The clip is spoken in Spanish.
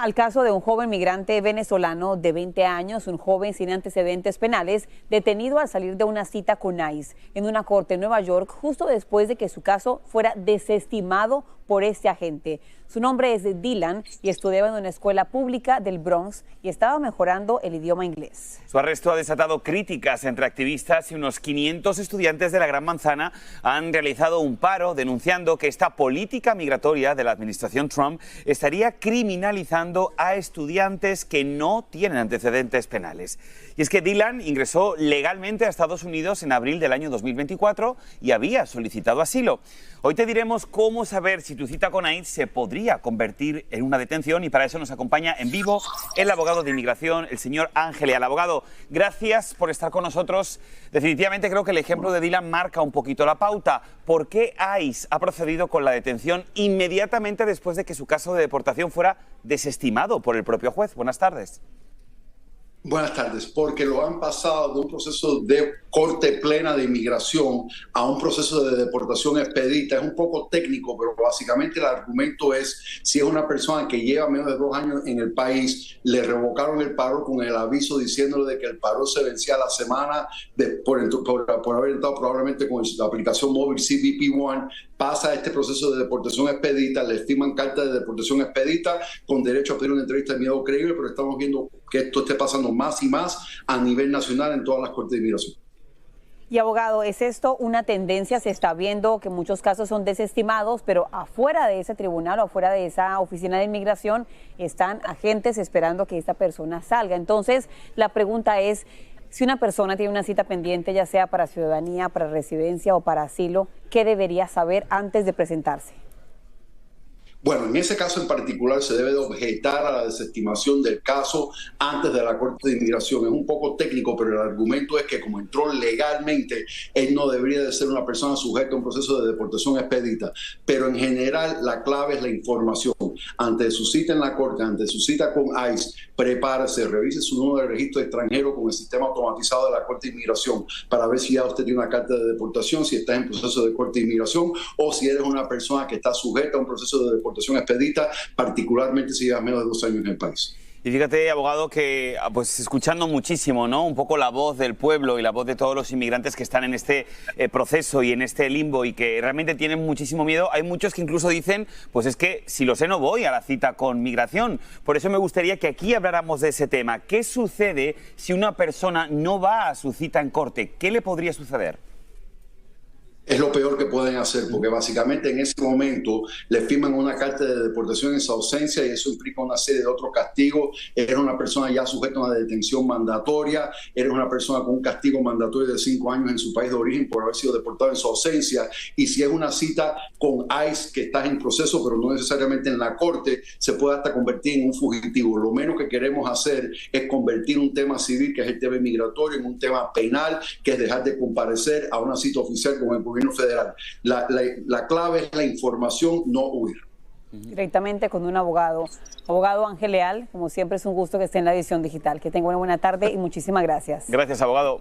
Ahora al caso de un joven migrante venezolano de 20 años, un joven sin antecedentes penales, detenido al salir de una cita con ICE en una corte en Nueva York, justo después de que su caso fuera desestimado por este agente. Su nombre es Dylan y estudiaba en una escuela pública del Bronx y estaba mejorando el idioma inglés. Su arresto ha desatado críticas entre activistas y unos 500 estudiantes de la Gran Manzana han realizado un paro denunciando que esta política migratoria de la administración Trump estaría criminalizando a estudiantes que no tienen antecedentes penales. Y es que Dylan ingresó legalmente a Estados Unidos en abril del año 2024 y había solicitado asilo. Hoy te diremos cómo saber si tu cita con ICE se podría convertir en una detención, y para eso nos acompaña en vivo el abogado de inmigración, el señor Ángel Leal. Abogado, gracias por estar con nosotros. Definitivamente creo que el ejemplo de Dylan marca un poquito la pauta. ¿Por qué ICE ha procedido con la detención inmediatamente después de que su caso de deportación fuera desestimado por el propio juez? Buenas tardes. Buenas tardes, porque lo han pasado de un proceso de corte plena de inmigración a un proceso de deportación expedita. Es un poco técnico, pero básicamente el argumento es si es una persona que lleva menos de 2 años en el país, le revocaron el paro con el aviso diciéndole de que el paro se vencía la semana por haber entrado probablemente con la aplicación móvil CBP One, pasa este proceso de deportación expedita, le estiman carta de deportación expedita con derecho a pedir una entrevista de miedo creíble, pero estamos viendo que esto esté pasando más y más a nivel nacional en todas las cortes de inmigración. Y abogado, ¿es esto una tendencia? Se está viendo que muchos casos son desestimados, pero afuera de ese tribunal o afuera de esa oficina de inmigración están agentes esperando que esta persona salga. Entonces, la pregunta es, si una persona tiene una cita pendiente, ya sea para ciudadanía, para residencia o para asilo, ¿qué debería saber antes de presentarse? Bueno, en ese caso en particular se debe de objetar a la desestimación del caso antes de la Corte de Inmigración. Es un poco técnico, pero el argumento es que como entró legalmente, él no debería de ser una persona sujeta a un proceso de deportación expedita. Pero en general la clave es la información. Ante su cita en la Corte, ante su cita con ICE, prepárese, revise su número de registro extranjero con el sistema automatizado de la Corte de Inmigración para ver si ya usted tiene una carta de deportación, si está en proceso de Corte de Inmigración o si eres una persona que está sujeta a un proceso de deportación expedita, particularmente si llevas menos de 2 años en el país. Y fíjate, abogado, que pues escuchando muchísimo, ¿no? Un poco la voz del pueblo y la voz de todos los inmigrantes que están en este proceso y en este limbo y que realmente tienen muchísimo miedo. Hay muchos que incluso dicen, pues es que si lo sé no voy a la cita con migración. Por eso me gustaría que aquí habláramos de ese tema. ¿Qué sucede si una persona no va a su cita en corte? ¿Qué le podría suceder? Es lo peor que pueden hacer, porque básicamente en ese momento le firman una carta de deportación en su ausencia y eso implica una serie de otros castigos. Eres una persona ya sujeta a una detención mandatoria, eres una persona con un castigo mandatorio de 5 años en su país de origen por haber sido deportado en su ausencia. Y si es una cita con ICE que estás en proceso, pero no necesariamente en la corte, se puede hasta convertir en un fugitivo. Lo menos que queremos hacer es convertir un tema civil, que es el tema migratorio, en un tema penal, que es dejar de comparecer a una cita oficial con el gobierno federal. La clave es la información, no huir. Directamente con un abogado. Abogado Ángel Leal, como siempre es un gusto que esté en la edición digital. Que tenga una buena tarde y muchísimas gracias. Gracias, abogado.